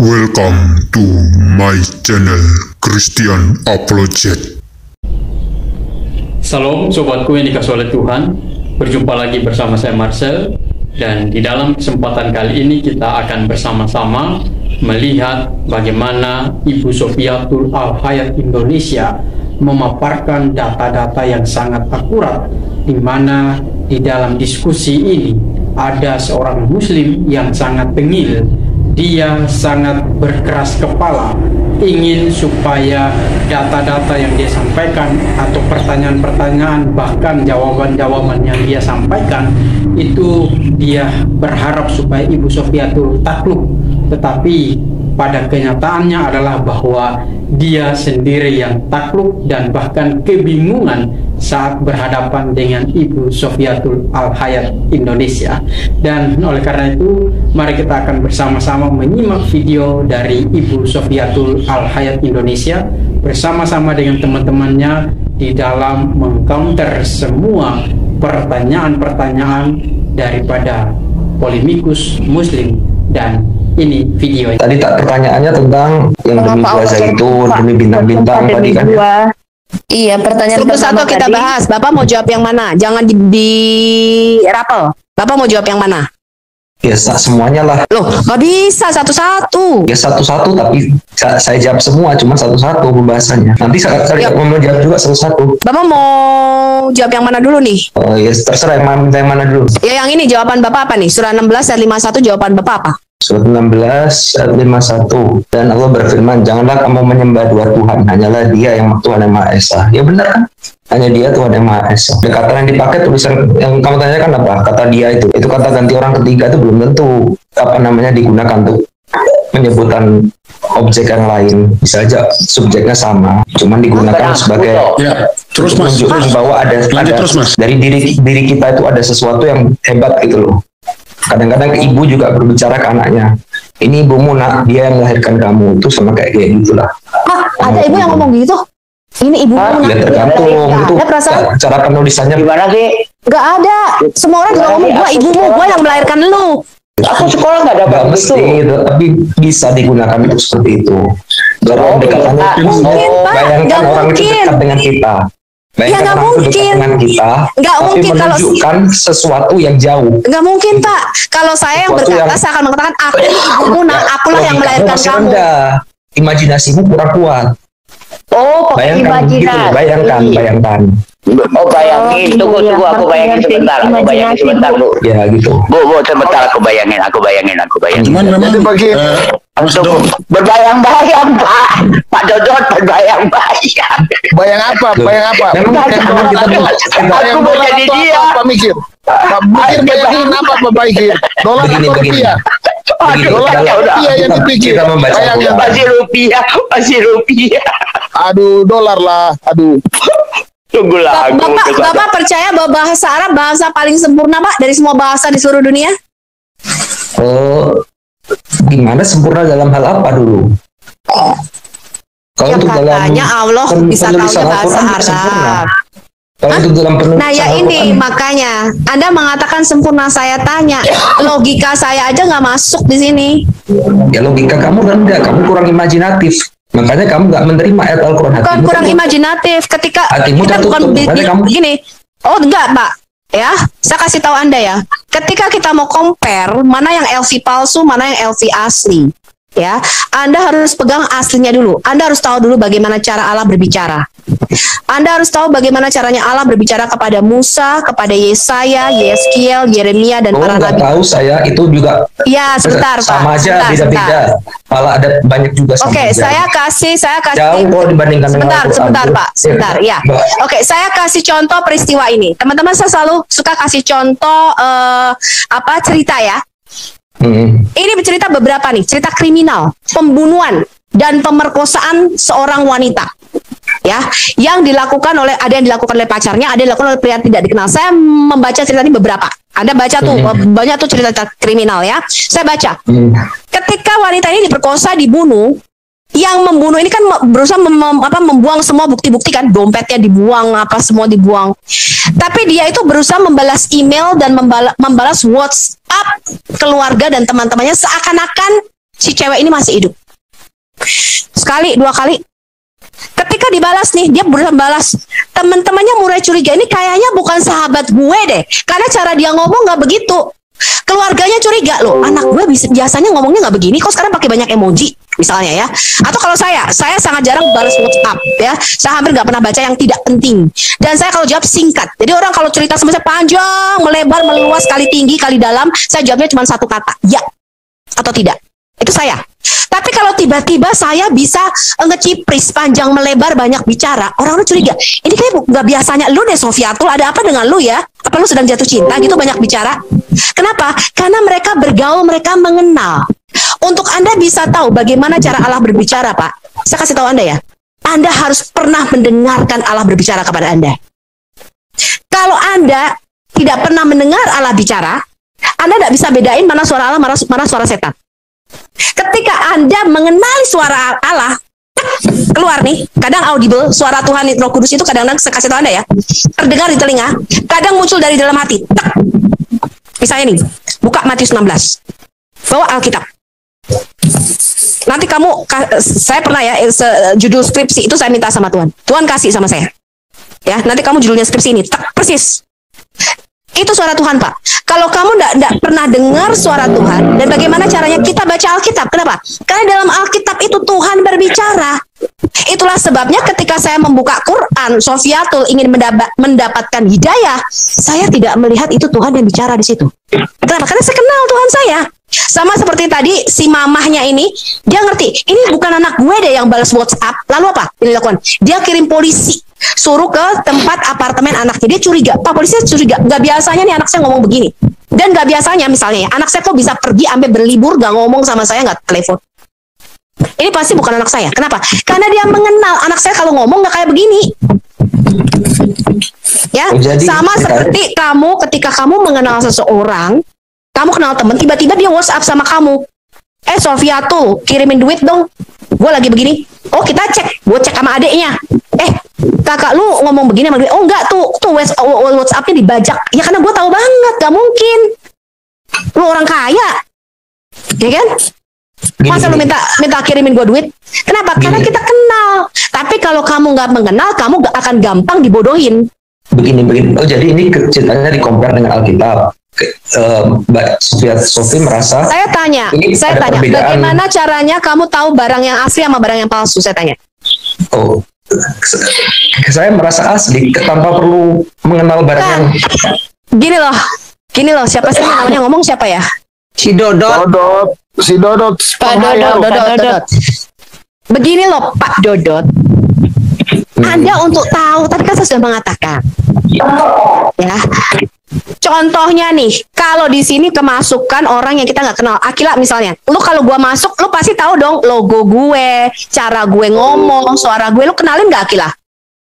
Welcome to my channel Christian Apologet. Salam sobatku yang dikasih oleh Tuhan. Berjumpa lagi bersama saya Marcel. Dan di dalam kesempatan kali ini kita akan bersama-sama melihat bagaimana Ibu Sofiatul Al-Hayat Indonesia memaparkan data-data yang sangat akurat, di mana di dalam diskusi ini ada seorang muslim yang sangat tengil. Dia sangat berkeras kepala, ingin supaya data-data yang dia sampaikan atau pertanyaan-pertanyaan, bahkan jawaban-jawaban yang dia sampaikan itu dia berharap supaya Ibu Sofiatul takluk. Tetapi pada kenyataannya adalah bahwa dia sendiri yang takluk dan bahkan kebingungan saat berhadapan dengan Ibu Sofiatul Al-Hayat Indonesia. Dan oleh karena itu, mari kita akan bersama-sama menyimak video dari Ibu Sofiatul Al-Hayat Indonesia bersama-sama dengan teman-temannya di dalam mengcounter semua pertanyaan-pertanyaan daripada polemikus muslim. Dan ini video. Tadi pertanyaannya tentang yang demi puasa itu, demi bintang-bintang tadi kan. Iya, pertanyaan satu kita tadi bahas. Bapak mau jawab yang mana? Jangan di rapel. Bapak mau jawab yang mana? Ya semuanya lah. Loh, nggak bisa satu-satu. Ya satu-satu, tapi saya jawab semua, cuma satu-satu pembahasannya. Nanti saya mau menjawab juga satu-satu. Bapak mau jawab yang mana dulu nih? Oh ya, terserah yang mana dulu. Ya yang ini jawaban Bapak apa nih? Surah 16 ayat 51 jawaban Bapak apa? Surat 16 ayat 51. Dan Allah berfirman, janganlah kamu menyembah dua Tuhan, hanyalah Dia yang Tuhan yang Maha Esa. Ya benar kan? Hanya Dia Tuhan yang Maha Esa. Dan kata yang dipakai tulisan yang kamu tanyakan apa? Kata Dia itu kata ganti orang ketiga itu belum tentu digunakan untuk penyebutan objek yang lain. Bisa aja subjeknya sama, cuman digunakan sebagai Terus mas, bahwa ada dari diri kita itu ada sesuatu yang hebat gitu loh. Kadang-kadang ibu juga berbicara ke anaknya, ini ibumu nak, dia yang melahirkan kamu, itu sama kayak gitulah. Ada ibu yang ngomong gitu? Ini ibumu nak. Ya tergantung itu cara penulisannya. Gimana sih? Gak ada. Semua orang juga ngomong, gua ibumu, gua yang melahirkan lu. Aku sekolah nggak dapat mesti itu, tapi bisa digunakan itu seperti itu. Jadi katanya bayangkan orang itu dekat dengan kita. Bayangkan ya, orang itu dekat dengan kita, tapi menunjukkan sesuatu yang jauh. Nggak mungkin Pak. Kalau saya yang berkata, saya akan mengatakan aku ibumu, akulah yang melahirkan kamu. Imajinasimu kurang kuat. Oh, bayangkan gitu, bayangkan. Oh bayangin, tunggu aku bayangin sebentar, Bu. Ya gitu. Bu sebentar aku bayangin. Cuman memang berbayang-bayang Pak Dodot berbayang-bayang. Bayang apa? Memang kita aku mau jadi dia. Apa mikir? Mikir bayangin apa Mikir? Dolar atau rupiah? Rupiah yang dipikir. Masih rupiah. Aduh, dolar lah. Aduh. Tunggulah Bapak percaya bahwa bahasa Arab bahasa paling sempurna Pak dari semua bahasa di seluruh dunia? Gimana sempurna dalam hal apa dulu? Kalau untuk katanya Allah bisa tahu bahasa Arab. Nah ya ini makanya Anda mengatakan sempurna, saya tanya logika saya aja nggak masuk di sini. Ya logika kamu rendah, kamu kurang imajinatif. Makanya kamu nggak menerima ayat Al-Quran. Bukan kurang imajinatif, ketika kita bukan begini. Oh enggak Pak, ya saya kasih tahu Anda ya. Ketika kita mau compare mana yang LV palsu, mana yang LV asli, ya Anda harus pegang aslinya dulu. Anda harus tahu dulu bagaimana cara Allah berbicara. Anda harus tahu bagaimana caranya Allah berbicara kepada Musa, kepada Yesaya, Yeskiel, Yeremia, dan para nabi. Tahu saya itu juga. Ya sebentar Pak. Sama aja, beda-beda. Malah ada banyak juga sama. Oke, saya kasih. Jauh kalau dibandingkan sebentar Pak. Sebentar ya. Oke, saya kasih contoh peristiwa ini. Teman-teman saya selalu suka kasih contoh cerita ya. Ini bercerita beberapa nih, cerita kriminal, pembunuhan dan pemerkosaan seorang wanita. Ya, yang dilakukan oleh pacarnya, ada yang dilakukan oleh pria tidak dikenal. Saya membaca cerita ini beberapa. Anda baca tuh banyak tuh cerita kriminal ya. Saya baca. Ketika wanita ini diperkosa, dibunuh, yang membunuh ini kan berusaha membuang semua bukti-bukti kan, dompetnya dibuang, semua dibuang. Tapi dia itu berusaha membalas email dan membalas WhatsApp keluarga dan teman-temannya seakan-akan si cewek ini masih hidup. Sekali, 2 kali. Ketika dibalas nih, dia berusaha balas. Teman-temannya mulai curiga, ini kayaknya bukan sahabat gue deh. Karena cara dia ngomong nggak begitu. Keluarganya curiga, loh, anak gue biasanya ngomongnya nggak begini, kok sekarang pakai banyak emoji, misalnya ya. Atau kalau saya sangat jarang balas WhatsApp ya. Saya hampir nggak pernah baca yang tidak penting. Dan saya kalau jawab singkat. Jadi orang kalau cerita sama saya panjang, melebar, meluas, kali tinggi, kali dalam, saya jawabnya cuma 1 kata, ya atau tidak. Itu saya. Tapi kalau tiba-tiba saya bisa ngecipris panjang melebar banyak bicara, orang-orang curiga. Ini kayak nggak biasanya lu deh Sofiatul, ada apa dengan lu ya? Apa lu sedang jatuh cinta gitu banyak bicara? Kenapa? Karena mereka bergaul, mereka mengenal. Untuk Anda bisa tahu bagaimana cara Allah berbicara, Pak. Saya kasih tahu Anda ya. Anda harus pernah mendengarkan Allah berbicara kepada Anda. Kalau Anda tidak pernah mendengar Allah bicara, Anda tidak bisa bedain mana suara Allah, mana suara setan. Ketika Anda mengenali suara Allah, keluar nih, kadang audible, suara Tuhan Roh Kudus itu kadang-kadang saya kasih tahu Anda ya, terdengar di telinga, kadang muncul dari dalam hati. Tak. Misalnya nih, buka Matius 16, bawa Alkitab. Nanti kamu, saya pernah ya, judul skripsi itu saya minta sama Tuhan. Tuhan kasih sama saya. Ya, nanti kamu judulnya skripsi ini, tak, persis. Itu suara Tuhan, Pak. Kalau kamu tidak pernah dengar suara Tuhan, dan bagaimana caranya kita baca Alkitab? Kenapa? Karena dalam Alkitab itu Tuhan berbicara. Itulah sebabnya ketika saya membuka Quran, Sofiatul ingin mendapatkan hidayah, saya tidak melihat itu Tuhan yang bicara di situ. Kenapa? Karena saya kenal Tuhan saya. Sama seperti tadi si mamahnya ini, dia ngerti, ini bukan anak gue deh yang balas WhatsApp. Lalu apa? Ini lakukan. Dia kirim polisi, suruh ke tempat apartemen anaknya. Dia curiga, Pak, polisi curiga. Gak biasanya nih anak saya ngomong begini. Dan gak biasanya misalnya ya, anak saya kok bisa pergi sampai berlibur gak ngomong sama saya, gak telepon. Ini pasti bukan anak saya. Kenapa? Karena dia mengenal anak saya kalau ngomong gak kayak begini. Ya, sama seperti kamu ketika kamu mengenal seseorang, kamu kenal teman, tiba-tiba dia WhatsApp sama kamu. Sofiatul, kirimin duit dong. Gue lagi begini. Oh, kita cek. Gue cek sama adeknya. Kakak lu ngomong begini sama gue. Oh enggak, tuh WhatsApp-nya dibajak. Ya karena gue tahu banget, gak mungkin. Lu orang kaya. Ya kan? Masa lu minta kirimin gue duit? Kenapa? Karena kita kenal. Tapi kalau kamu gak mengenal, kamu gak akan gampang dibodohin. Begini. Oh, jadi ini ceritanya di-compare dengan Alkitab. Mbak Sofi merasa. Saya tanya, bagaimana caranya kamu tahu barang yang asli sama barang yang palsu? Saya tanya. Oh, saya merasa asli tanpa perlu mengenal barang yang. Gini loh, siapa sih namanya ngomong siapa ya? Si Dodot. Pak Dodot. Begini loh, Pak Dodot. Anda untuk tahu, tapi kan saya sudah mengatakan. Ya. Contohnya nih, kalau di sini kemasukan orang yang kita nggak kenal, Akila misalnya, lu kalau gua masuk, lu pasti tahu dong logo gue, cara gue ngomong, suara gue, lu kenalin nggak Akila?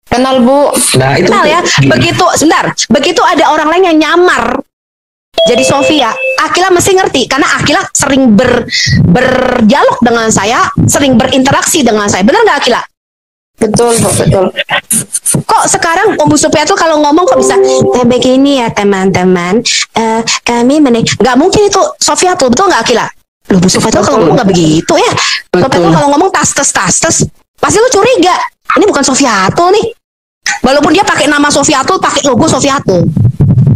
Kenal Bu. Nah itu kenal ya. Begitu ada orang lain yang nyamar jadi Sofia, Akila mesti ngerti karena Akila sering berdialog dengan saya, sering berinteraksi dengan saya, benar nggak Akila? Betul. Kok sekarang Om Bu Sofia tuh kalau ngomong kok bisa begini ya teman-teman, kami nggak mungkin itu Sofia tuh, betul nggak Akila? Loh Bu Sofia tuh kalau ngomong nggak begitu ya. Sofia tuh kalau ngomong tas pasti lu curiga ini bukan Sofia tuh nih, walaupun dia pakai nama Sofia tuh, pakai logo Sofia tuh,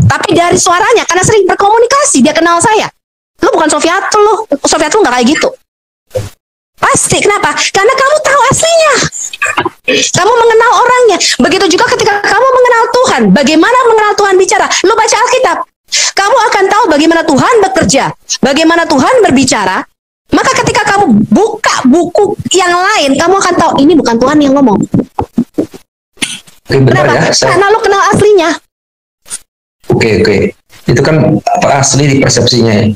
tapi dari suaranya karena sering berkomunikasi dia kenal saya. Lu bukan Sofia tuh nggak kayak gitu. Pasti, kenapa? Karena kamu tahu aslinya. Kamu mengenal orangnya. Begitu juga ketika kamu mengenal Tuhan. Bagaimana mengenal Tuhan bicara? Lu baca Alkitab. Kamu akan tahu bagaimana Tuhan bekerja. Bagaimana Tuhan berbicara. Maka ketika kamu buka buku yang lain, kamu akan tahu ini bukan Tuhan yang ngomong. Kenapa? Ya, karena lu kenal aslinya. Oke. Itu kan asli di persepsinya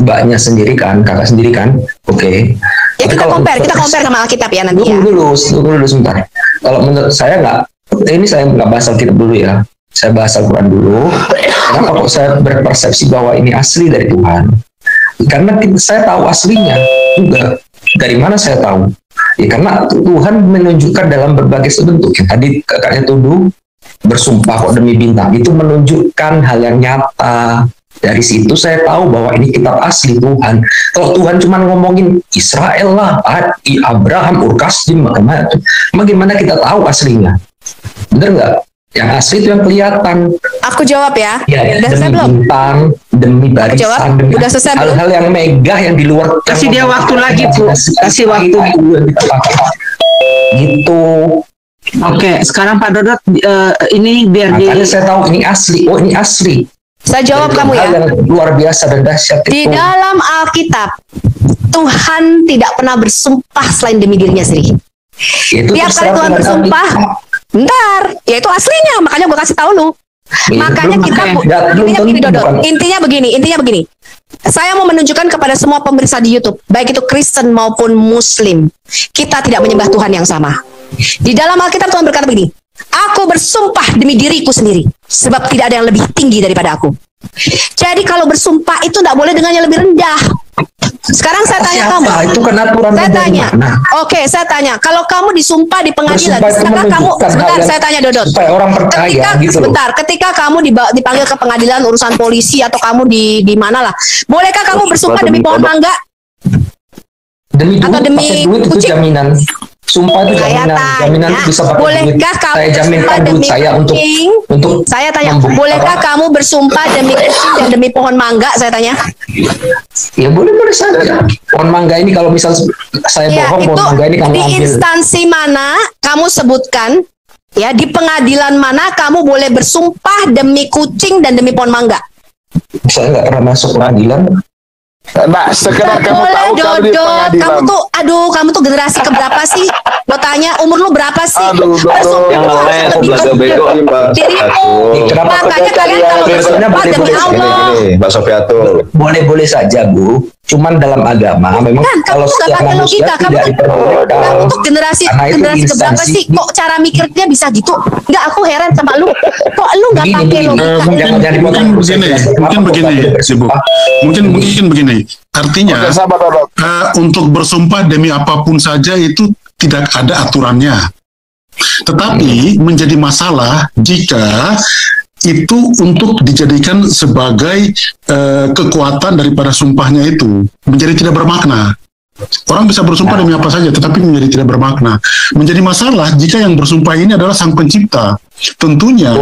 mbaknya sendiri kan, kakak sendiri kan. Oke. Ya kita compare sama Alkitab ya nanti ya. Dulu sebentar. Kalau menurut saya ini saya nggak bahas Alkitab dulu ya. Saya bahas Al-Quran dulu. Kenapa kok saya berpersepsi bahwa ini asli dari Tuhan? Karena saya tahu aslinya juga. Dari mana saya tahu? Ya karena Tuhan menunjukkan dalam berbagai bentuk. Tadi kakaknya tuduh bersumpah kok demi bintang, itu menunjukkan hal yang nyata Dari situ saya tahu bahwa ini kitab asli Tuhan. Kalau Tuhan cuma ngomongin Israel lah, Abraham, Ur-Kasdim, bagaimana kita tahu aslinya? Bener nggak? Yang asli itu yang kelihatan. Aku jawab ya. Udah selesai belum? Bintang, demi barisan, demi udah selesai belum? hal-hal yang megah yang di luar. Kasih dia waktu lagi, Bu. Kasih waktu. Gitu. Oke, sekarang Pak Dodot ini biar makanya saya tahu ini asli. Oh, ini asli. Saya jawab kamu ya. Yang luar biasa dan dahsyat Di itu. dalam Alkitab, Tuhan tidak pernah bersumpah selain demi dirinya sendiri. Tiap kali Tuhan bersumpah, bentar, ya itu aslinya. Makanya gue kasih tahu lu. Makanya kita intinya begini. Saya mau menunjukkan kepada semua pemirsa di YouTube, baik itu Kristen maupun Muslim, kita tidak menyembah Tuhan yang sama. Di dalam Alkitab Tuhan berkata begini, aku bersumpah demi diriku sendiri, sebab tidak ada yang lebih tinggi daripada aku. Jadi kalau bersumpah itu tidak boleh dengan yang lebih rendah. Sekarang saya tanya kamu. Itu kan aturan. Saya tanya. Oke, saya tanya. Kalau kamu disumpah di pengadilan, bisakah kamu? Sebentar, saya tanya Dodot. Supaya orang percaya gitu. Sebentar, ketika kamu dipanggil ke pengadilan urusan polisi atau kamu di mana lah, bolehkah kamu bersumpah demi pohon mangga? Demi duit, atau demi duit itu jaminan. Sumpah itu jaminan itu bisa pakai bolehkah duit. Kamu saya jaminkan duit saya untuk saya tanya, bolehkah kamu bersumpah demi kucing dan demi pohon mangga? Saya tanya. Ya boleh saja. Pohon mangga ini kalau misal saya bohong, pohon mangga ini kamu di ambil. Di instansi mana kamu sebutkan, ya di pengadilan mana kamu boleh bersumpah demi kucing dan demi pohon mangga? Saya nggak pernah masuk pengadilan. Mbak, sekedar kamu tahu kalau di pengadilan. Kamu tuh generasi keberapa sih? Lo tanya umur lu berapa sih? Yang lain belaga bego nih Mbak. Makanya kalian kalau bersumpah demi Allah. Mbak Sofiatul. Boleh saja Bu. Cuman dalam agama memang kalau setiap manusia tidak diperbolehkan. Kamu tuh generasi keberapa sih? Kok cara mikirnya bisa gitu? Enggak, aku heran sama lu. Kok lu nggak pakai logika? Mungkin begini. Artinya untuk bersumpah demi apapun saja itu tidak ada aturannya. Tetapi menjadi masalah jika itu untuk dijadikan sebagai kekuatan daripada sumpahnya itu menjadi tidak bermakna. Orang bisa bersumpah demi apa saja, tetapi menjadi tidak bermakna. Menjadi masalah jika yang bersumpah ini adalah Sang Pencipta. Tentunya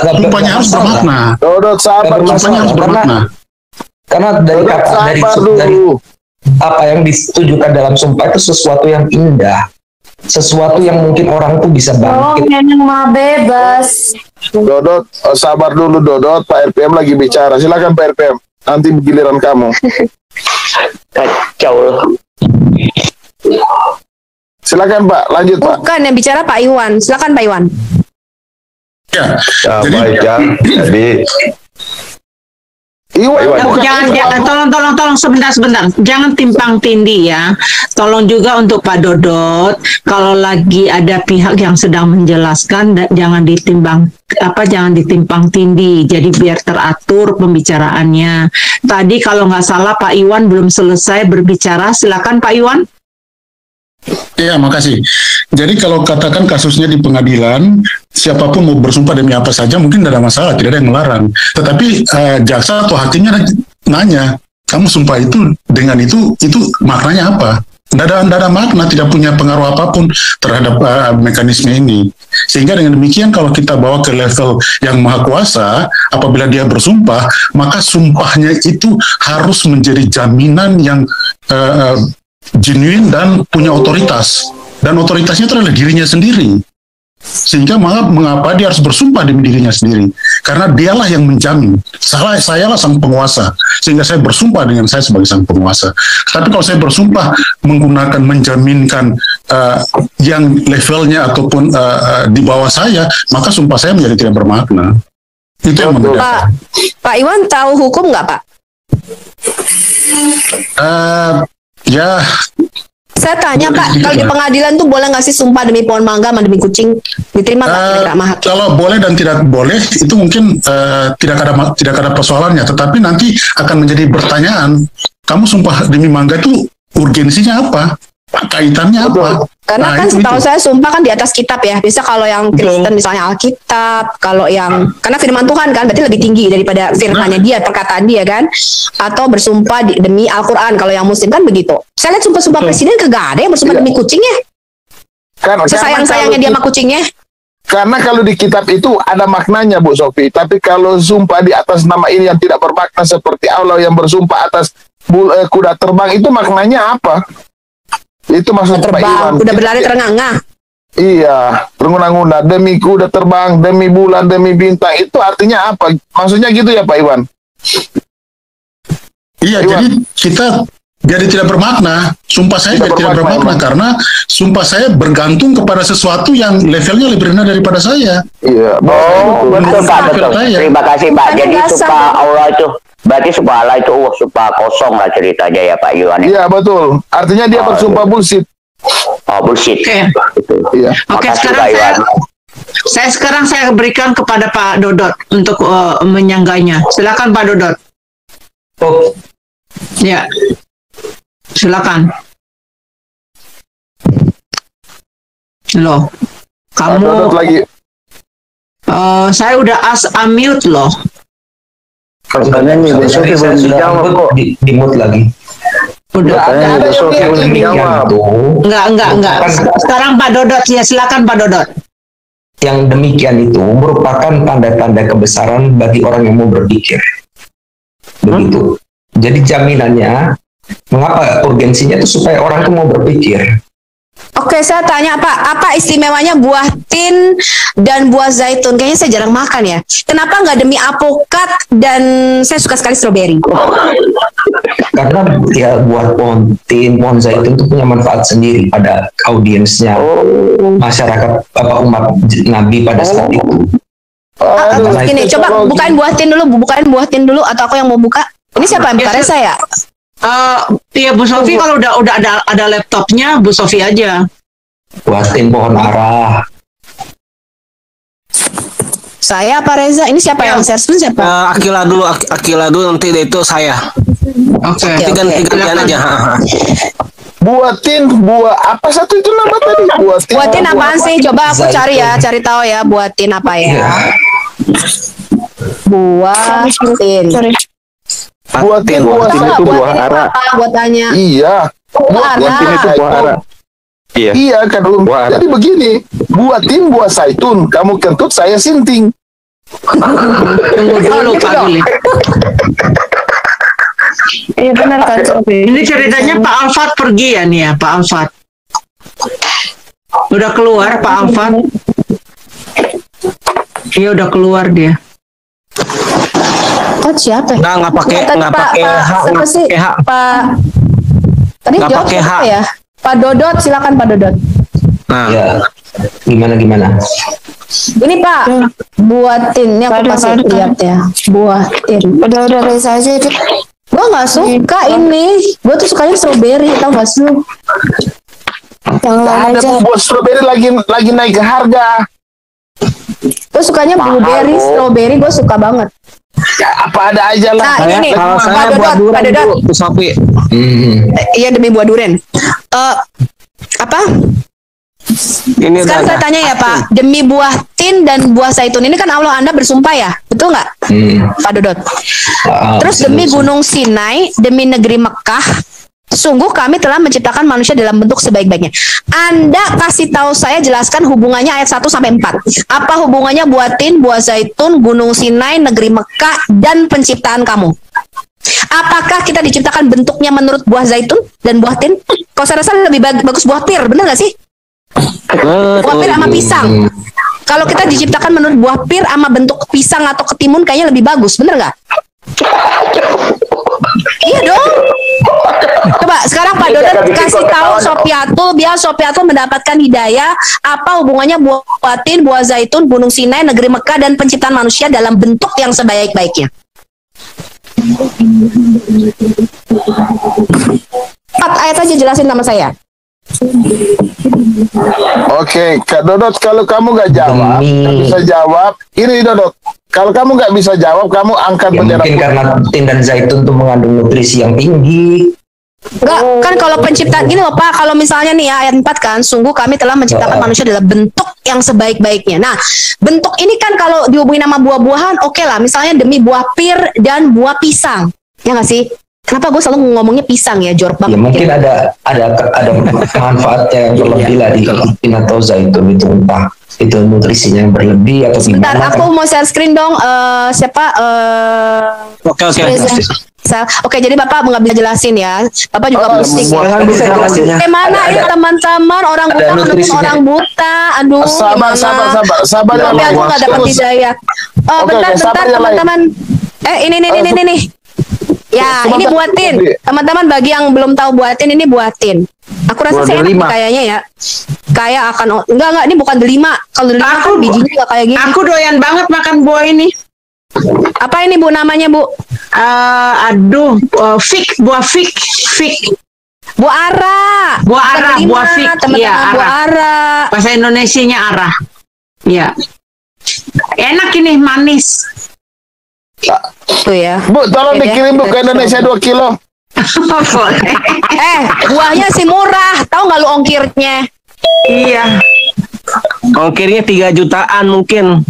sumpahnya harus bermakna. Sumpahnya harus bermakna. Karena dari apa yang ditujukan dalam sumpah itu sesuatu yang indah, sesuatu yang mungkin orang tuh bisa bangkit. Yang mah bebas. Dodot, sabar dulu Dodot, Pak RPM lagi bicara. Silakan Pak RPM, nanti giliran kamu. Kacau. Silakan Pak, lanjut Pak. Bukan yang bicara Pak Iwan, silakan Pak Iwan. Ya, jadi Jangan, tolong sebentar. Jangan timpang tindih ya. Tolong juga untuk Pak Dodot, kalau lagi ada pihak yang sedang menjelaskan, jangan ditimpang tindih. Jadi biar teratur pembicaraannya. Tadi kalau nggak salah Pak Iwan belum selesai berbicara. Silakan Pak Iwan. Iya, makasih. Jadi kalau katakan kasusnya di pengadilan, siapapun mau bersumpah demi apa saja mungkin tidak ada masalah, tidak ada yang melarang. Tetapi jaksa atau hakimnya nanya, kamu sumpah itu dengan itu maknanya apa? Tidak ada makna, tidak punya pengaruh apapun terhadap mekanisme ini. Sehingga dengan demikian kalau kita bawa ke level yang maha kuasa, apabila dia bersumpah, maka sumpahnya itu harus menjadi jaminan yang genuine dan punya otoritas, dan otoritasnya itu adalah dirinya sendiri. Sehingga mengapa dia harus bersumpah demi dirinya sendiri? Karena dialah yang menjamin. Sayalah sang penguasa, sehingga saya bersumpah dengan saya sebagai sang penguasa. Tapi kalau saya bersumpah menggunakan menjaminkan yang levelnya ataupun di bawah saya, maka sumpah saya menjadi tidak bermakna. Itu yang membedakan. Pak Iwan tahu hukum nggak Pak? Ya. Saya tanya Pak, kalau di pengadilan tuh boleh nggak sih sumpah demi pohon mangga, demi kucing? Diterima nggak? Kalau boleh dan tidak boleh itu mungkin tidak ada persoalannya. Tetapi nanti akan menjadi pertanyaan, kamu sumpah demi mangga itu urgensinya apa? kaitannya apa? Karena kan setahu saya sumpah kan di atas kitab ya. Bisa kalau yang Kristen misalnya Alkitab, kalau yang karena firman Tuhan kan berarti lebih tinggi daripada firmannya dia, perkataan dia kan. Atau bersumpah demi Al-Qur'an kalau yang muslim kan begitu. Saya lihat sumpah-sumpah presiden kagak ada yang bersumpah demi kucingnya. Sesayang-sayangnya dia sama kucingnya. Karena kalau di kitab itu ada maknanya Bu Sofi, tapi kalau sumpah di atas nama ini yang tidak bermakna seperti Allah yang bersumpah atas kuda terbang itu maknanya apa? Itu maksud Pak Iwan. Kuda berlari terengah-engah. Iya, ternguna-nguna demi kuda terbang, demi bulan, demi bintang itu artinya apa? Maksudnya gitu ya Pak Iwan? Iya, jadi kita jadi tidak bermakna. Sumpah saya jadi tidak bermakna karena sumpah saya bergantung kepada sesuatu yang levelnya lebih rendah daripada saya. Iya. Betul Pak, betul. Terima kasih Pak. Jadi sumpah Allah itu berarti sumpah Allah itu sumpah kosong lah ceritanya ya Pak Iwan. Iya betul. Artinya dia bersumpah bullshit. Oh bullshit. Iya. Oke, sekarang saya berikan kepada Pak Dodot untuk menyanggahnya. Silakan Pak Dodot. Oh. Ya. Silakan. Loh, kamu lagi. Saya udah unmute loh. Katanya nih besok belum dijawab kok di mute lagi. Udah ada besok belum dijawab. Enggak. Sekarang Pak Dodot ya, silakan Pak Dodot. Yang demikian itu merupakan tanda-tanda kebesaran bagi orang yang mau berpikir. Begitu. Jadi jaminannya mengapa urgensinya itu supaya orang itu mau berpikir. Oke, saya tanya Pak, apa istimewanya buah tin dan buah zaitun? Kayaknya saya jarang makan ya. Kenapa nggak demi apokat dan saya suka sekali stroberi? Karena ya buah pohon tin, pohon zaitun itu punya manfaat sendiri pada audiensnya, masyarakat umat Nabi pada saat itu. Ini coba bukain buah tin dulu, atau aku yang mau buka? Ini siapa yang buka? Saya. Iya Bu Sofi, kalau udah ada laptopnya Bu Sofi aja. Buatin pohon arah. Saya apa Reza? Ini siapa yang share screen siapa? Akila dulu nanti itu saya. Oke. Gantian aja. Buatin buah apa satu itu nama tadi? Buatin apaan sih? Coba aku cari tahu ya. Buatin apa ya? Buatin. Buatin itu buah ara. Gua tanya. Iya. Buatin itu buah ara. Iya kan. Jadi begini, buatin buah zaitun, kamu kentut, saya sinting. Tunggu dulu Pak Gili. Iya benar kan Sofi. Ini ceritanya Pak Alfat pergi ya nih ya, Pak Alfat. Udah keluar Pak Alfat. Iya udah keluar dia. Oh siapa? Nggak pakai H. Pak. Tadi jawab siapa ya? Pak Dodot, silakan Pak Dodot. Nah, ya. Gimana? Ini Pak, buatin. Ini aku kasih lihat ya. Buatin. Udah Reza aja deh. Gue nggak suka ini. Gue tuh sukanya strawberry, tau gak sih? Yang lain aja. Buah strawberry lagi naik harga. Gue sukanya blueberry, strawberry. Gue suka banget. Ya, apa ada aja lah. Nah, ini kalau saya buah durian Bu Sofi. Iya demi buah durian. Apa? Ini sekarang saya tanya ya Pak, demi buah tin dan buah zaitun ini kan Allah Anda bersumpah ya, betul nggak, Pak Dodot? Terus demi Gunung Sinai, demi negeri Mekah, sungguh kami telah menciptakan manusia dalam bentuk sebaik-baiknya. Anda kasih tahu saya, jelaskan hubungannya ayat 1 sampai 4. Apa hubungannya buah tin, buah zaitun, Gunung Sinai, negeri Mekah, dan penciptaan kamu? Apakah kita diciptakan bentuknya menurut buah zaitun dan buah tin? Kalau saya rasa lebih bagus buah pir, benar nggak sih? Buah pir sama pisang. Kalau kita diciptakan menurut buah pir sama bentuk pisang atau ketimun, kayaknya lebih bagus, bener nggak? Iya dong. Coba sekarang Pak Dodot kasih tahu Sofiatul, biar Sofiatul mendapatkan hidayah. Apa hubungannya buah tin, buah zaitun, Gunung Sinai, negeri Mekah, dan penciptaan manusia dalam bentuk yang sebaik-baiknya? Empat ayat aja jelasin sama saya. Oke, Kak Dodot, kalau kamu nggak bisa jawab, ini Dodot. Kalau kamu nggak bisa jawab, kamu angkat ya, bendera. Mungkin karena tin dan zaitun itu mengandung nutrisi yang tinggi. Enggak, kan kalau penciptaan gini loh Pak, kalau misalnya nih ya ayat 4 kan, sungguh kami telah menciptakan manusia dalam bentuk yang sebaik-baiknya. Nah, bentuk ini kan kalau dihubungi nama buah-buahan, oke lah, misalnya demi buah pir dan buah pisang. Ya nggak sih? Kenapa gue selalu ngomongnya pisang ya, jorok banget. Ya, mungkin ada manfaatnya yang berlebih lah di atau zaitun itu, entah itu nutrisinya yang berlebih atau sebentar, gimana. aku mau share screen dong. Oke. Oke, jadi Bapak nggak bisa jelasin ya. Bapak juga pusing. Mana ya teman-teman, orang buta menurut orang buta. Aduh, Sabar. Tapi aku nggak dapat hidayah. Bentar teman-teman. Ini. Ya, ini buatin. Teman-teman bagi yang belum tahu buatin, ini buatin. Aku rasa saya kayaknya ya. Kayak akan enggak ini bukan delima. Kalau delima kan bijinya enggak kayak gini. Aku doyan banget makan buah ini. Apa ini Bu namanya, Bu? Fig, buah fig. Buah ara. Buah fig. Teman-teman, buah ara. Bahasa Indonesianya arah. Ya. Enak ini, manis. Tuh ya. Bu, tolong dikirim Bu ke Indonesia 2 kilo. Buahnya sih murah. Tahu nggak lu ongkirnya? Iya. Ongkirnya 3 jutaan mungkin.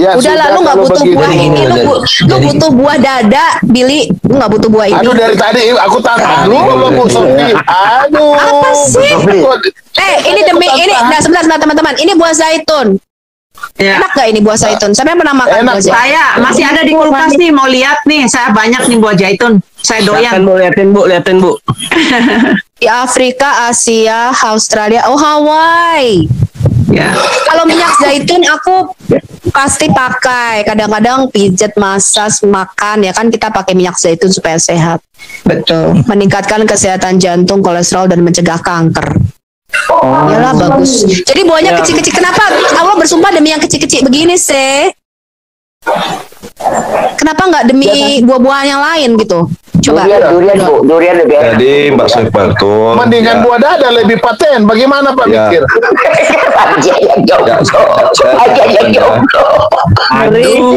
Ya, udah lah, lu nggak butuh buah ini, lu butuh buah dada, Billy. Lu nggak butuh buah ini. Aduh, dari tadi aku tantang dulu Bu Sofi. Aduh. Apa sih? Ini demi ini. Nah, sebentar teman-teman. Ini buah zaitun. Ya. Enak gak ini buah zaitun? Saya pernah makan buah zaitun. Saya masih ada di kulkas nih, mau lihat nih. Saya banyak nih buah zaitun. Saya doyan. Lihatin Bu. Di Afrika, Asia, Australia, Hawaii. Ya. Kalau minyak zaitun aku pasti pakai. Kadang-kadang pijet, massage, makan ya kan kita pakai minyak zaitun supaya sehat. Betul. Meningkatkan kesehatan jantung, kolesterol dan mencegah kanker. Yalah bagus. Jadi buahnya kecil-kecil. Kenapa Allah bersumpah demi yang kecil-kecil begini sih? Kenapa nggak demi buah-buahan yang lain gitu? Coba. Durian lebih enak. Jadi Mbak Sofa itu mendingan buah dada lebih paten. Bagaimana Pak mikir? Aja yang jomblo. Aduh.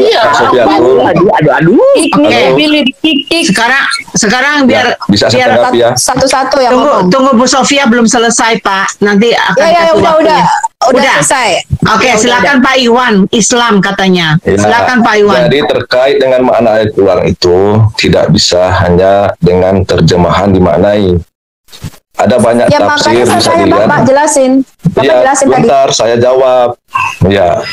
Sekarang biar bisa ya. Satu-satu ya. Tunggu Bu Sofia belum selesai Pak. Nanti akan kasih waktunya. Udah selesai. Oke, silakan Pak Iwan. Islam katanya. Silakan Pak Iwan. Jadi terkait dengan makna ayat ulang itu tidak bisa hanya dengan terjemahan dimaknai. Ada banyak tafsir bisa dilihat. Bapak jelasin. Bentar, saya jawab. Ya,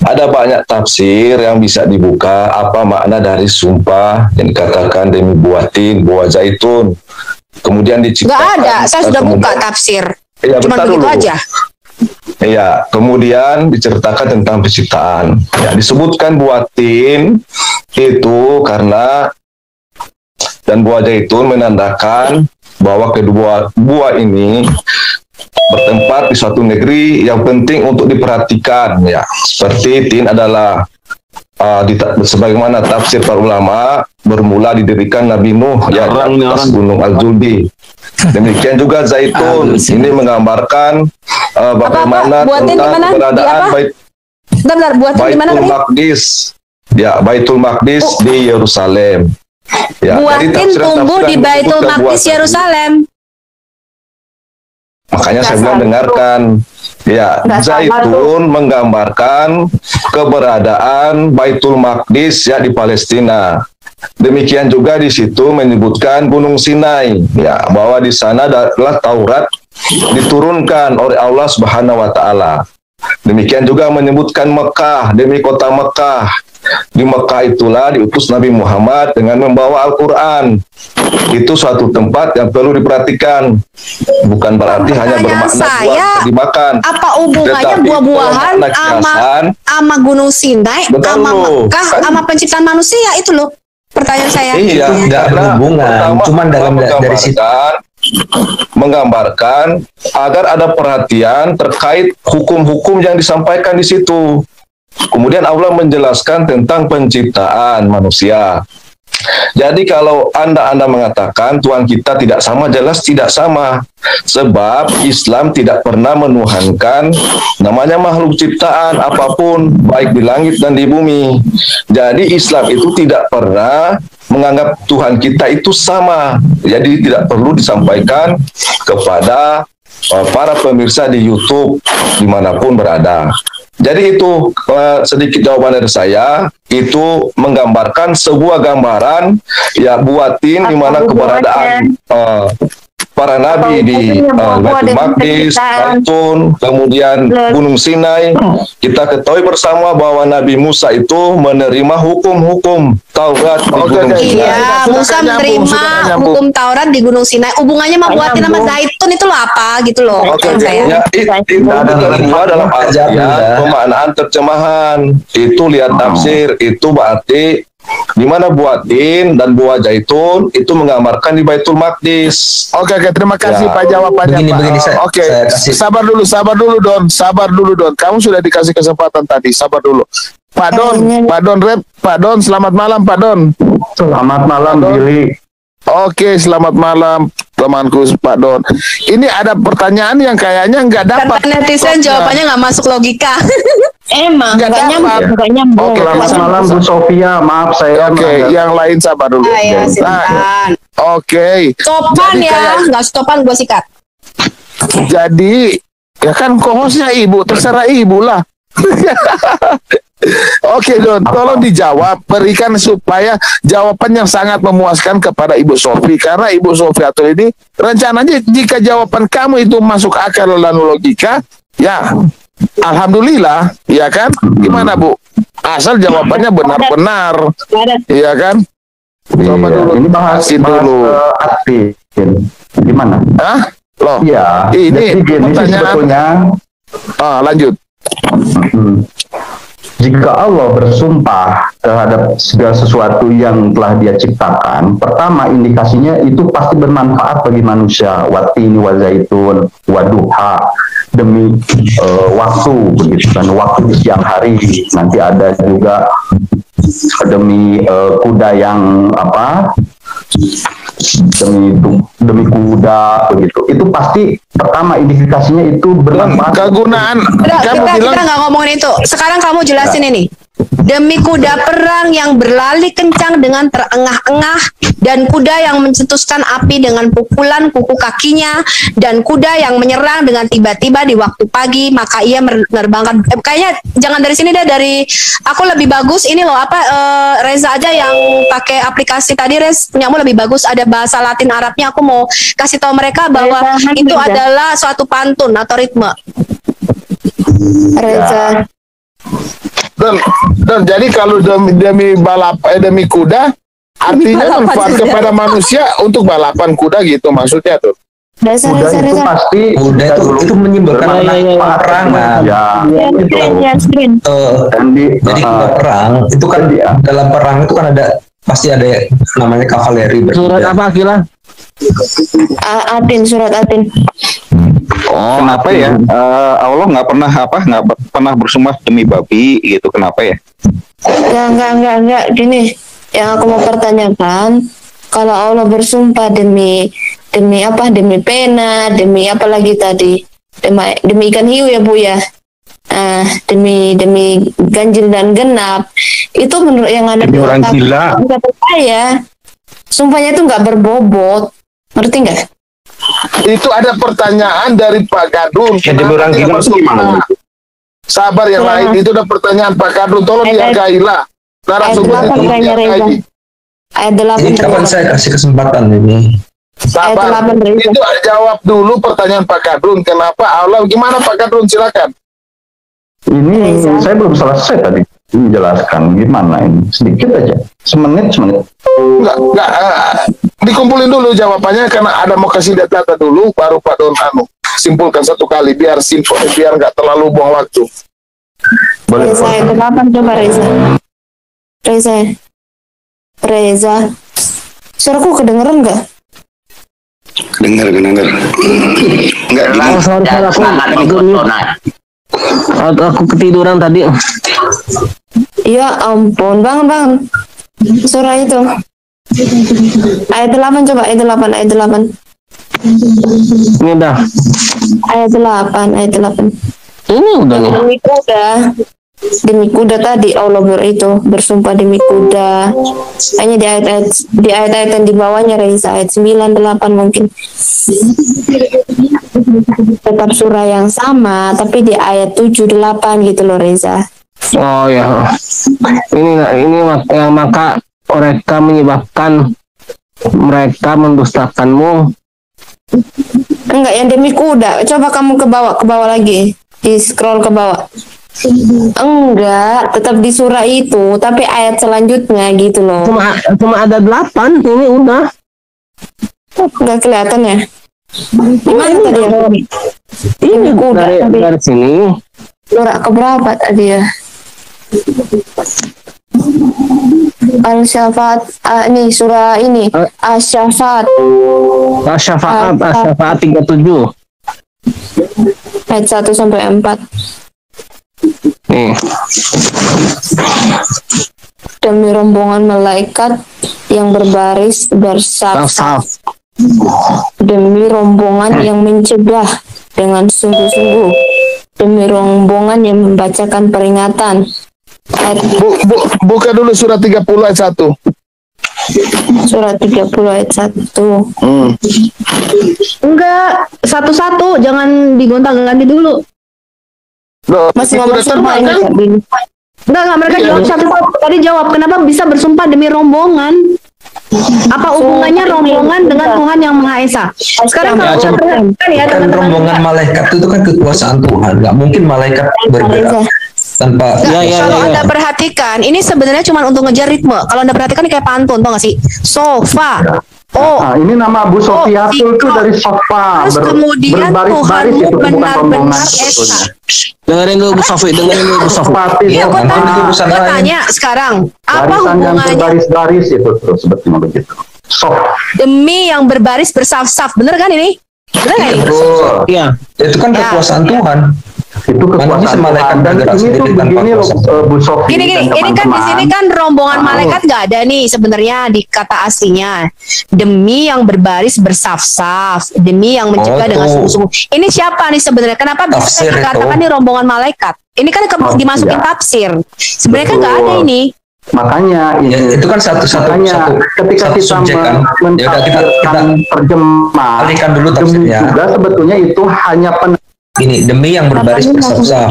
ada banyak tafsir yang bisa dibuka apa makna dari sumpah yang dikatakan demi buatin buah zaitun. Kemudian diciptakan. Nggak ada, saya sudah buka tafsir. Ya, cuma begitu dulu aja. Iya, kemudian diceritakan tentang penciptaan. Ya, disebutkan buatin itu karena dan buah zaitun menandakan bahwa kedua buah ini bertempat di suatu negeri yang penting untuk diperhatikan. Ya, seperti tin adalah sebagaimana tafsir para ulama bermula didirikan Nabi Nuh ya di atas Gunung Al-Juldi. Demikian juga zaitun ini menggambarkan bagaimana tentang keberadaan Baitul Maqdis. Ya, Baitul Maqdis di Yerusalem. Ya, buatin tumbuh di Baitul Maqdis Yerusalem. Makanya saya bilang dengarkan. Ya, zaitun menggambarkan keberadaan Baitul Maqdis ya di Palestina. Demikian juga di situ menyebutkan Gunung Sinai, ya, bahwa di sana adalah Taurat diturunkan oleh Allah Subhanahu wa taala. Demikian juga menyebutkan Mekah, demi kota Mekah. Di Mekah itulah diutus Nabi Muhammad dengan membawa Al-Qur'an. Itu suatu tempat yang perlu diperhatikan. Bukan berarti hanya bermakna buah dimakan. Apa hubungannya buah-buahan sama Gunung Sinai, sama Mekah, sama penciptaan manusia itu loh? Pertanyaan saya. Iya, tidak berhubungan. Cuman dari situ menggambarkan agar ada perhatian terkait hukum-hukum yang disampaikan di situ. Kemudian Allah menjelaskan tentang penciptaan manusia. Jadi kalau Anda mengatakan Tuhan kita tidak sama, jelas tidak sama. Sebab Islam tidak pernah menuhankan namanya makhluk ciptaan apapun, baik di langit dan di bumi. Jadi Islam itu tidak pernah menganggap Tuhan kita itu sama. Jadi tidak perlu disampaikan kepada para pemirsa di YouTube dimanapun berada. Jadi itu sedikit jawaban dari saya, itu menggambarkan sebuah gambaran ya buatin di mana keberadaan para nabi di Baitul Maqdis, Zaitun, kemudian Gunung Sinai. Kita ketahui bersama bahwa Nabi Musa itu menerima hukum-hukum Taurat di Gunung Sinai. Iya, Musa menerima hukum Taurat di Gunung Sinai. Hubungannya mau buatin nama Zaitun itu loh apa gitu loh. Ya, itu dalam artian pemaknaan terjemahan. Itu lihat tafsir, itu berarti di mana buatin dan buah zaitun itu menggambarkan di Baitul Maqdis. Oke, terima kasih Pak jawabannya. Oke, sabar dulu Don. Kamu sudah dikasih kesempatan tadi, sabar dulu. Pak Don, selamat malam Pak Don. Selamat malam Billy. Oke, selamat malam temanku Pak Don. Ini ada pertanyaan yang kayaknya nggak dapat. Kata netizen jawabannya nggak masuk logika. Emang nggak nyambung. Oke, selamat malam Bu Sofia. Maaf saya. Oke, yang lain sabar dulu. Ayo, silakan. Oke. Stopan ya, nggak stopan gue sikat. Jadi ya kan kohosnya ibu, terserah ibu lah. Oke Don, tolong dijawab, berikan supaya jawaban yang sangat memuaskan kepada Ibu Sofi, karena Ibu Sofiatul ini rencananya jika jawaban kamu itu masuk akal dan logika, ya alhamdulillah, ya kan? Gimana Bu? Asal jawabannya benar-benar, iya kan? Coba dulu, ini bahas dulu. Gimana? Hah? Loh? Iya. Ini pertanyaan. Sebetulnya. Lanjut. Jika Allah bersumpah terhadap segala sesuatu yang telah Dia ciptakan, pertama indikasinya itu pasti bermanfaat bagi manusia. Watini wa zaitun wa duha, demi waktu begitu kan, waktu di siang hari. Nanti ada juga demi kuda yang apa? Demi kuda begitu. Itu pasti pertama indikasinya itu bermanfaat. Kegunaan. Kita nggak ngomongin itu. Sekarang kamu jelasin ini. Demi kuda perang yang berlari kencang dengan terengah-engah, dan kuda yang mencetuskan api dengan pukulan kuku kakinya, dan kuda yang menyerang dengan tiba-tiba di waktu pagi, maka ia menerbangkan. Kayaknya jangan dari sini deh, dari aku lebih bagus ini loh apa Reza aja yang pakai aplikasi tadi. Rez, punyamu lebih bagus, ada bahasa Latin Arabnya. Aku mau kasih tahu mereka bahwa itu adalah suatu pantun atau ritme. Reza. Dan jadi kalau demi kuda artinya manfaat kepada manusia untuk balapan kuda gitu maksudnya tuh. Kuda itu pasti itu menyimbolkan perangan. Jadi kuda perang itu kan dalam perang itu kan ada pasti ada namanya kavaleri. Surat apa Akila? Surat Atin. Oh, kenapa ya? Allah nggak pernah bersumpah demi babi gitu, kenapa ya? Enggak. Gini, yang aku mau pertanyakan, kalau Allah bersumpah demi apa? Demi pena, demi apa lagi tadi? Demi ikan hiu ya Bu ya. Demi ganjil dan genap. Itu menurut yang ada di orang gila. Kata saya, sumpahnya itu nggak berbobot. Ngerti nggak? Itu ada pertanyaan dari Pak Kadun. Orang gila gimana? Sabar yang lain, itu ada pertanyaan Pak Kadun. Tolong dihargailah. Ayat 8. Ini kapan saya kasih kesempatan ini? Sabar. Itu jawab dulu pertanyaan Pak Kadun. Kenapa Allah? Gimana Pak Kadun? Silakan. Ini saya belum selesai tadi menjelaskan gimana ini, sedikit aja, semenit. Enggak, dikumpulin dulu jawabannya karena ada mau kasih data dulu, baru Pak Don simpulkan satu kali biar simpel, biar nggak terlalu buang waktu. Boleh. Reza, kenapa coba Reza, suaraku kedengeran nggak? Dengar. Enggak Aku ketiduran tadi. Ya ampun, bang, suara itu. Ayat 8 coba, ayat 8. Ini dah. Ayat 8. Ini udah nih. Demi kuda tadi Allah bersumpah demi kuda. Hanya di ayat-ayat yang di bawahnya Reza, ayat 9, 8 mungkin. Tetap surah yang sama tapi di ayat 7, 8 gitu loh Reza. Oh ya. Ini yang maka mereka menyebabkan mereka mendustakanmu. Enggak, yang demi kuda. Coba kamu ke bawah lagi. Di scroll ke bawah. Enggak, tetap di surah itu, tapi ayat selanjutnya gitu loh. Cuma ada 8, ini udah. Enggak kelihatan ya? Gimana tadi ya? Ini kuda dari sini. Surah keberapa tadi ya? Al-Syafat, ini surah ini Asy-Syafat. Asy-Syafat 37. Ayat 1 sampai 4. Nih. Demi rombongan malaikat yang berbaris bersaf-saf. Demi rombongan yang mencegah dengan sungguh-sungguh. Demi rombongan yang membacakan peringatan. Buka dulu surah 30 ayat 1. Surah 30 ayat 1. Enggak, satu-satu, jangan digonta-ganti dulu. Masih ngomong surah ini. Enggak, mereka jawab satu-satu. Tadi jawab, kenapa bisa bersumpah demi rombongan? Apa hubungannya rombongan dengan Tuhan Yang Maha Esa? Sekarang kalau kita perhatikan ya kan rombongan malaikat itu kan kekuasaan Tuhan. Nggak mungkin malaikat bergerak tanpa kalau Anda perhatikan, ini sebenarnya cuma untuk ngejar ritme. Kalau Anda perhatikan ini kayak pantun, tau gak sih? Sofa. Ini nama Bu Sofiatul itu dari sofa. Terus kemudian Tuhanmu benar-benar esa. Dengerin dulu Bu Sofi, Bu Sofi. Iya, gue tanya sekarang, apa hubungannya berbaris-baris itu terus seperti begitu. Demi yang berbaris bersaf-saf, bener kan ini? Bener kan ini? Iya. Itu kan kekuasaan Tuhan. Itu kekuasaan Tuhan. Dan ini tuh begini loh Bu Sofi. Ini kan di sini kan rombongan malaikat nggak ada nih sebenarnya di kata aslinya. Demi yang berbaris bersaf-saf, demi yang mencegah dengan sungguh-sungguh. Ini siapa nih sebenarnya? Kenapa bisa dikatakan ini rombongan malaikat? Ini kan dimasukin tafsir. Sebenarnya kan nggak ada ini. Makanya itu kan ketika kita terjemah alihkan dulu tafsirnya. Juga sebetulnya itu hanya ini demi yang berbaris bersaf-saf,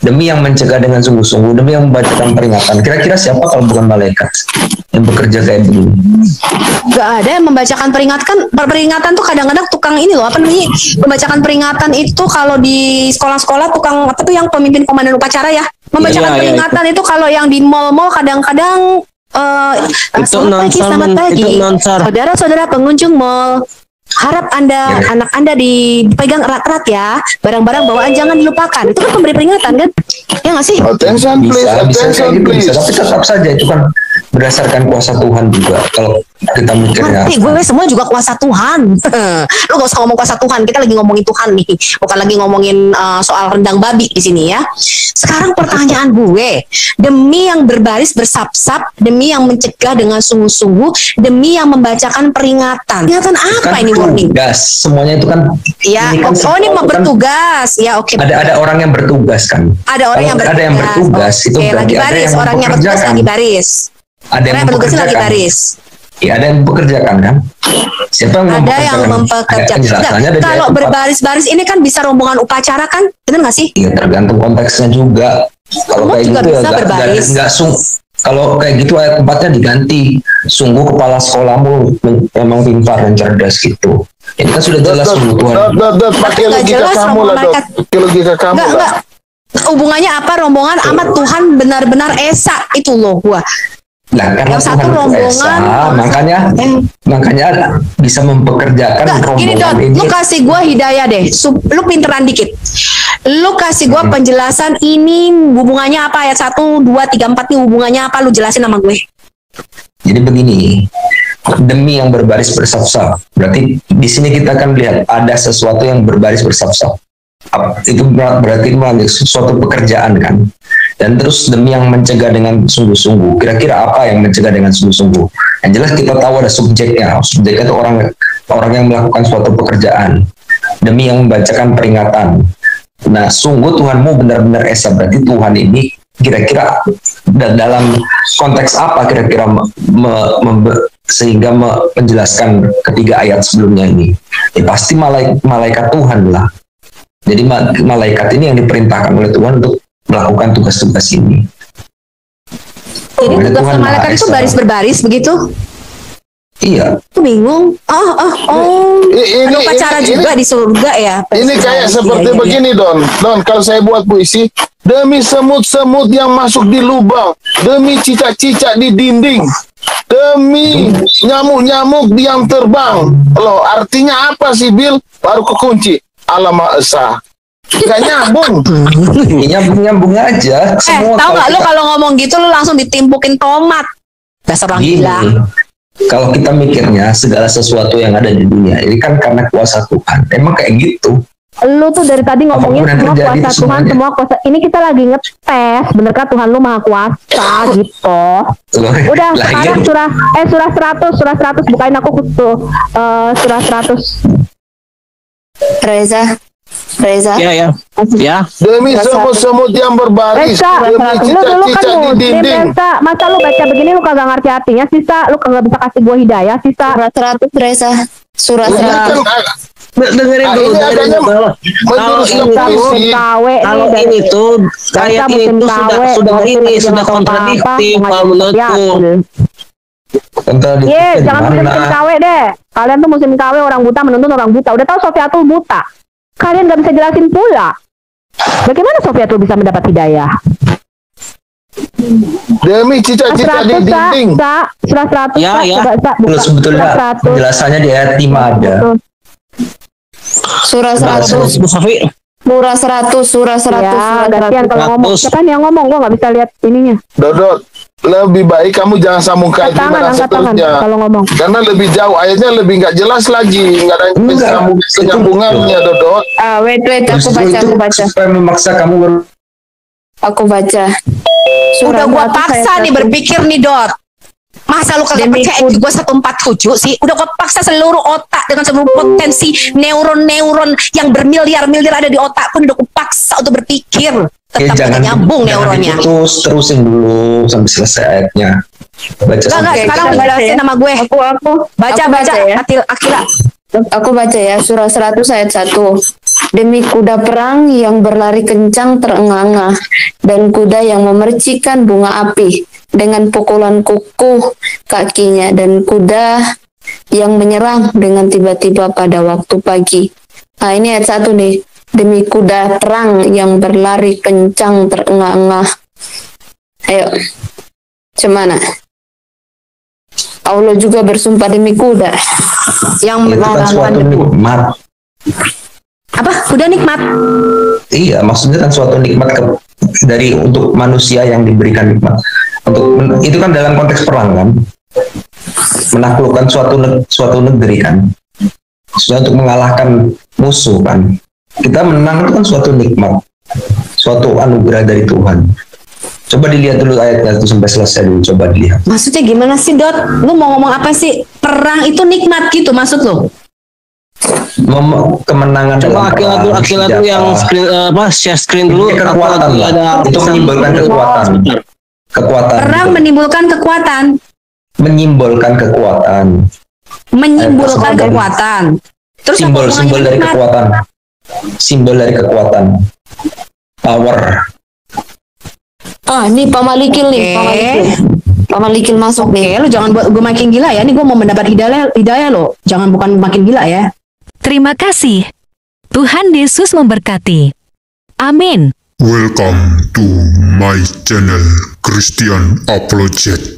demi yang mencegah dengan sungguh-sungguh, demi yang membacakan peringatan. Kira-kira siapa kalau bukan malaikat yang bekerja kayak begini? Gak ada yang membacakan peringatan tuh kadang-kadang tukang ini loh, apa namanya, membacakan peringatan itu kalau di sekolah-sekolah tukang apa tuh yang pemimpin komandan upacara ya, membacakan peringatan itu kalau yang di mall-mall kadang-kadang selamat pagi saudara-saudara pengunjung mall. Harap anak Anda dipegang erat-erat ya. Barang-barang bawaan jangan dilupakan. Itu kan pemberi peringatan kan? Ya nggak sih? Attention please, attention please. Tapi tetap saja itu kan berdasarkan kuasa Tuhan juga. Kalau kita mikirnya gue semua juga kuasa Tuhan. Lu gak usah ngomong kuasa Tuhan. Kita lagi ngomongin Tuhan nih. Bukan lagi ngomongin soal rendang babi di sini ya. Sekarang pertanyaan gue, demi yang berbaris bersap-sap, demi yang mencegah dengan sungguh-sungguh, demi yang membacakan peringatan. Peringatan apa kan ini warning? Tugas. Semuanya itu kan. Ya, ini mau bertugas. Ya, oke. Ada orang yang bertugas kan. Ada orang yang bertugas. Itu lagi baris. Orang yang bertugas lagi baris. Ada yang lagi baris. Ya, ada yang mempekerjakan kan? Siapa yang mempekerjakan? Kalau berbaris-baris ini kan bisa rombongan upacara kan? Benar nggak sih? Iya, tergantung konteksnya juga. Kalau kayak gitu ya nggak kalau kayak gitu ayat tempatnya diganti. Sungguh kepala sekolahmu memang pintar dan cerdas gitu. Ini kan sudah jelas Tuhan. Pakai logika kamu lah, pakai logika kamu lah. Hubungannya apa rombongan amat Tuhan benar-benar esa itu loh gua. Nah, karena yang satu rombongan makanya bisa mempekerjakan rombongan ini. Lu kasih gua hidayah deh, lu pinteran dikit. Lu kasih gua penjelasan ini hubungannya apa, ayat 1, 2, 3, 4 nih hubungannya apa, lu jelasin sama gue. Jadi begini, demi yang berbaris bersaf-saf. Berarti di sini kita akan lihat ada sesuatu yang berbaris bersaf-saf. Itu berarti suatu pekerjaan kan. Dan terus demi yang mencegah dengan sungguh-sungguh. Kira-kira apa yang mencegah dengan sungguh-sungguh? Yang jelas kita tahu ada subjeknya. Subjeknya itu orang yang melakukan suatu pekerjaan demi yang membacakan peringatan. Nah, sungguh Tuhanmu benar-benar esa. Berarti Tuhan ini kira-kira dalam konteks apa kira-kira sehingga menjelaskan ketiga ayat sebelumnya ini? Ya, pasti malaikat Tuhan lah. Jadi malaikat ini yang diperintahkan oleh Tuhan untuk melakukan tugas-tugas ini. Jadi tugas malaikat itu baris berbaris begitu? Iya. Aku bingung. Ini upacara juga di surga ya. Ini kayak seperti begini, Don. Kalau saya buat puisi, demi semut-semut yang masuk di lubang, demi cicak-cicak di dinding, demi nyamuk-nyamuk yang terbang. Loh, artinya apa sih, Bil? Baru kekunci. Allah Maha Esa. Gak nyambung. Nyambung aja. Tahu nggak lu kalau ngomong gitu lu langsung ditimpukin tomat. Dasar orang gila. Kalau kita mikirnya segala sesuatu yang ada di dunia ini kan karena kuasa Tuhan. Emang kayak gitu. Lu tuh dari tadi ngomongin semua kuasa Tuhan, semua kuasa. Ini kita lagi ngetes, benerkah Tuhan lu maha kuasa gitu. Udah sekarang surah 100 bukain aku tuh surah 100. Reza. Ya. Demi semut-semut yang berbaris, demi cicak-cicak di dinding. Masa lu baca begini lu kagak ngerti artinya, Sisa? Lu kagak bisa kasih gua hidayah, Sisa? Surah 100, Reza. Surah 100. Dengerin dulu. Kalau ini tuh ayat ini tuh sudah kontradiktif kalau menurutku. Jangan musim KW deh. Kalian tuh musim KW orang buta menuntut orang buta. Udah tahu Sofiatul buta. Kalian gak bisa jelasin pula. Bagaimana Sofiatul bisa mendapat hidayah? Demi cicak-cicak di dinding. Surah 100. Ya. Sebetulnya penjelasannya di ayat 5 ada. Surah 100. Surah 100. Ya, gantian kalau ngomong. Siapa yang ngomong? Gua gak bisa lihat ininya. Dodot, lebih baik kamu jangan sambungkan gimana seterusnya. Kalau ngomong. Karena lebih jauh, ayatnya lebih nggak jelas lagi, nggak ada penyambungannya, Dodot. Wait, aku baca. Supaya memaksa kamu Aku baca. Udah gua paksa nih berpikir nih, Dot. Masa lu kagak percaya gue 147 sih? Udah gua paksa seluruh otak dengan seluruh potensi neuron-neuron yang bermiliar-miliar ada di otak pun udah gua paksa untuk berpikir. Tetap jangan nyambung neuronnya. Terusin dulu sampai selesai ayatnya. Baca sekarang jelasin nama gue. Aku baca ya. Akila. Aku baca ya, surah 100 ayat 1. Demi kuda perang yang berlari kencang terengah-engah, dan kuda yang memercikan bunga api dengan pukulan kuku kakinya, dan kuda yang menyerang dengan tiba-tiba pada waktu pagi. Nah, ini ayat 1 nih. Demi kuda perang yang berlari kencang terengah-engah. Ayo, cemana? Allah juga bersumpah demi kuda yang suatu nikmat. Apa? Kuda nikmat? Iya, maksudnya kan suatu nikmat untuk manusia yang diberikan nikmat. Itu kan dalam konteks perang kan, menaklukkan suatu negeri kan, sudah untuk mengalahkan musuh kan. Kita menang itu kan suatu nikmat, suatu anugerah dari Tuhan. Coba dilihat dulu ayatnya itu sampai selesai dulu, coba dilihat. Maksudnya gimana sih, Dot? Lu mau ngomong apa sih? Perang itu nikmat gitu maksud lu? Kemenangan coba Akila tuh yang share screen dulu. Kekuatan lah. Itu menimbulkan kekuatan. Perang menimbulkan kekuatan. Menyimbolkan kekuatan. Terus simbol dari kekuatan. Simbol dari kekuatan. Power. Ini Pak Malikil nih, Pak Malikil masuk nih. Lu jangan buat gue makin gila ya. Ini gue mau mendapat hidayah lo. Jangan bukan makin gila ya. Terima kasih. Tuhan Yesus memberkati. Amin. Welcome to my channel Christian Apologet.